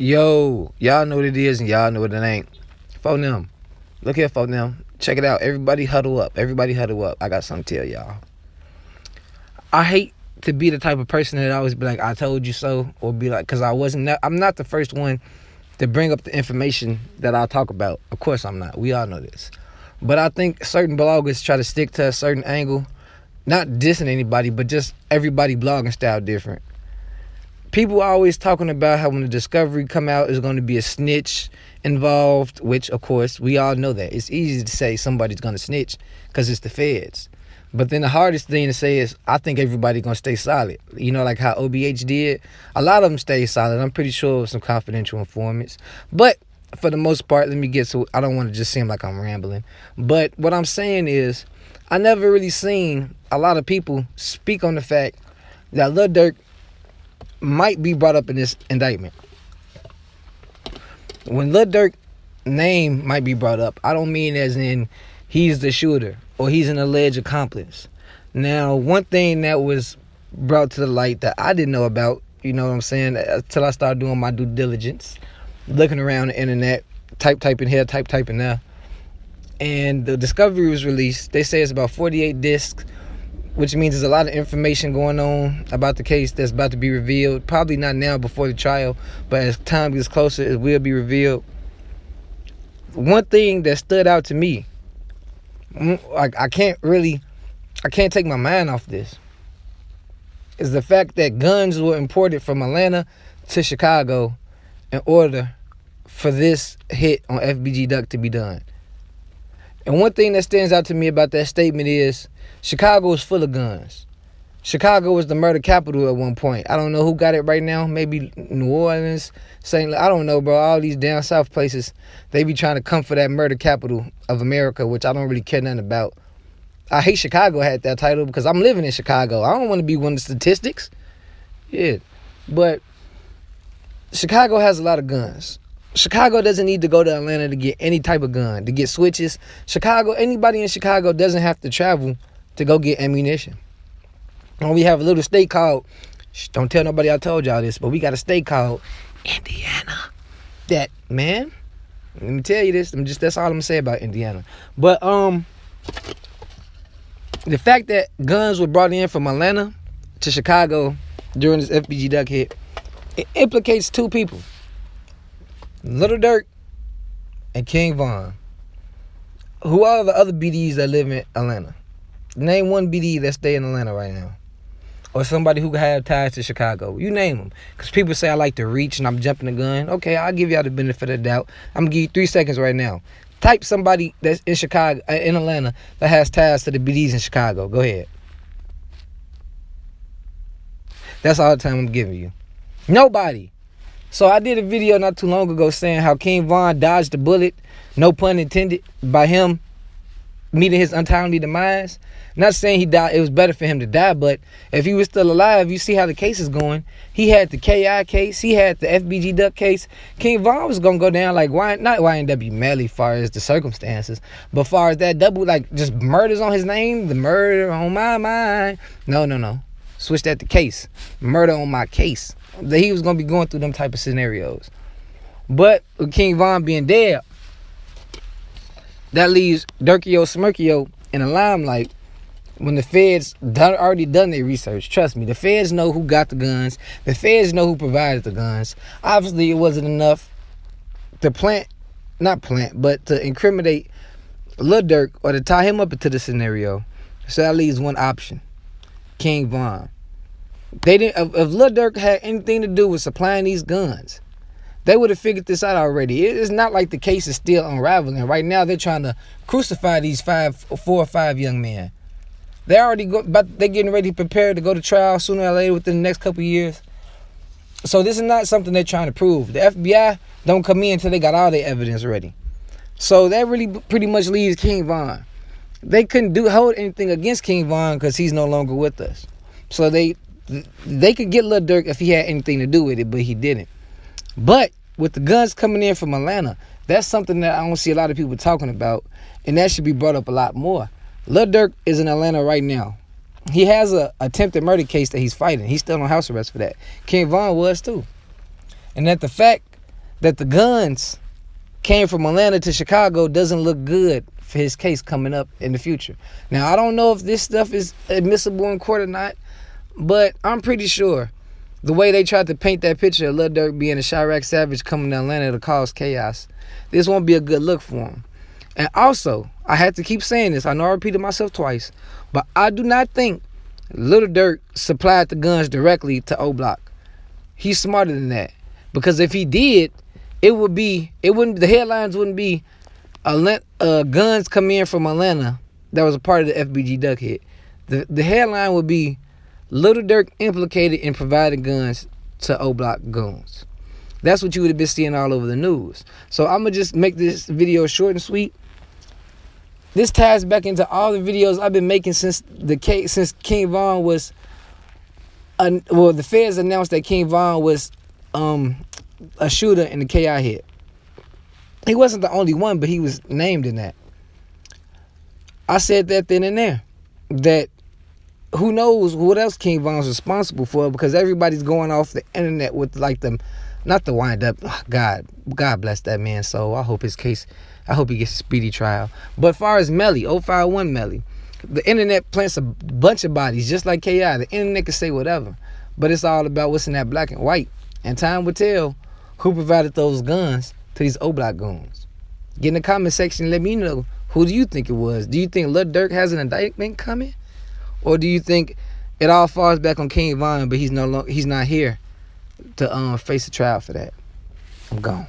Yo, y'all know what it is and y'all know what it ain't. Phone them. Look here, phone them. Check it out. Everybody huddle up. Everybody huddle up. I got something to tell y'all. I hate to be the type of person that always be like, I told you so, or be like, because I'm not the first one to bring up the information that I'll talk about. Of course I'm not. We all know this. But I think certain bloggers try to stick to a certain angle, not dissing anybody, but just everybody blogging style different. People are always talking about how when the discovery come out, is going to be a snitch involved, which, of course, we all know that. It's easy to say somebody's going to snitch because it's the feds. But then the hardest thing to say is, I think everybody's going to stay solid. You know, like how OBH did. A lot of them stay solid. I'm pretty sure of some confidential informants. But for the most part, let me get to, I don't want to just seem like I'm rambling. But what I'm saying is, I never really seen a lot of people speak on the fact that Lil Durk might be brought up in this indictment. When Lil Durk name might be brought up, I don't mean as in he's the shooter or he's an alleged accomplice. Now, one thing that was brought to the light that I didn't know about, you know what I'm saying, until I started doing my due diligence, looking around the internet, typing here, typing there, and the discovery was released. They say it's about 48 discs, which means there's a lot of information going on about the case that's about to be revealed. Probably not now before the trial, but as time gets closer, it will be revealed. One thing that stood out to me, I can't take my mind off this, is the fact that guns were imported from Atlanta to Chicago in order for this hit on FBG Duck to be done. And one thing that stands out to me about that statement is Chicago is full of guns. Chicago was the murder capital at one point. I don't know who got it right now. Maybe New Orleans, St. I don't know, bro. All these down south places, they be trying to come for that murder capital of America, which I don't really care nothing about. I hate Chicago had that title because I'm living in Chicago. I don't want to be one of the statistics. Yeah. But Chicago has a lot of guns. Chicago doesn't need to go to Atlanta to get any type of gun, to get switches. Anybody in Chicago doesn't have to travel to go get ammunition. And we have a little state called, don't tell nobody I told y'all this, but we got a state called Indiana. That, man, let me tell you this, that's all I'm gonna say about Indiana. But the fact that guns were brought in from Atlanta to Chicago during this FBG Duck hit, it implicates two people. Lil Durk and King Von. Who are the other BDs that live in Atlanta? Name one BD that stay in Atlanta right now. Or somebody who have ties to Chicago. You name them. Because people say I like to reach and I'm jumping the gun. Okay, I'll give y'all the benefit of the doubt. I'm going to give you 3 seconds right now. Type somebody that's in Chicago, in Atlanta, that has ties to the BDs in Chicago. Go ahead. That's all the time I'm giving you. Nobody. So I did a video not too long ago saying how King Von dodged a bullet, no pun intended, by him meeting his untimely demise. Not saying he died, it was better for him to die, but if he was still alive, you see how the case is going. He had the KI case, he had the FBG Duck case. King Von was gonna go down like not YNW Melly far as the circumstances, but far as that double, like just murders on his name, the murder on my mind. No. Switch that to case. Murder on my case. That he was going to be going through them type of scenarios. But with King Von being dead, that leaves Durkio Smirkio in the limelight when the feds already done their research. Trust me, the feds know who got the guns. The feds know who provided the guns. Obviously, it wasn't enough to to incriminate Lil Durk or to tie him up into the scenario. So that leaves one option. King Von. They didn't. If Lil Durk had anything to do with supplying these guns, they would have figured this out already. It's not like the case is still unraveling. Right now, they're trying to crucify these 4 or 5 young men. They're getting ready to prepare to go to trial sooner or later within the next couple of years. So this is not something they're trying to prove. The FBI don't come in until they got all their evidence ready. So that really pretty much leaves King Von. They couldn't hold anything against King Von because he's no longer with us. So they could get Lil Durk if he had anything to do with it, but he didn't. But with the guns coming in from Atlanta, that's something that I don't see a lot of people talking about, and that should be brought up a lot more. Lil Durk is in Atlanta right now. He has a attempted murder case that he's fighting. He's still on house arrest for that. King Von was too. And that the fact that the guns came from Atlanta to Chicago doesn't look good for his case coming up in the future. Now, I don't know if this stuff is admissible in court or not, but I'm pretty sure the way they tried to paint that picture of Lil Durk being a Chirac Savage coming to Atlanta to cause chaos, this won't be a good look for him. And also, I had to keep saying this. I know I repeated myself twice, but I do not think Lil Durk supplied the guns directly to O Block. He's smarter than that. Because if he did, the headlines wouldn't be guns come in from Atlanta that was a part of the FBG Duck hit. The headline would be Lil Durk implicated in providing guns to O Block goons. That's what you would have been seeing all over the news. So I'm going to just make this video short and sweet. This ties back into all the videos I've been making since King Von was... the feds announced that King Von was a shooter in the KI hit. He wasn't the only one, but he was named in that. I said that then and there. That who knows what else King Von's responsible for, because everybody's going off the internet with like not the wind up. Oh, God bless that man's soul. I hope he gets a speedy trial. But as far as Melly, 051 Melly, the internet plants a bunch of bodies just like KI. The internet can say whatever, but it's all about what's in that black and white. And time will tell who provided those guns to these O Block goons. Get in the comment section and let me know, who do you think it was? Do you think Lil Durk has an indictment coming? Or do you think it all falls back on King Von, but he's not here to face a trial for that? I'm gone.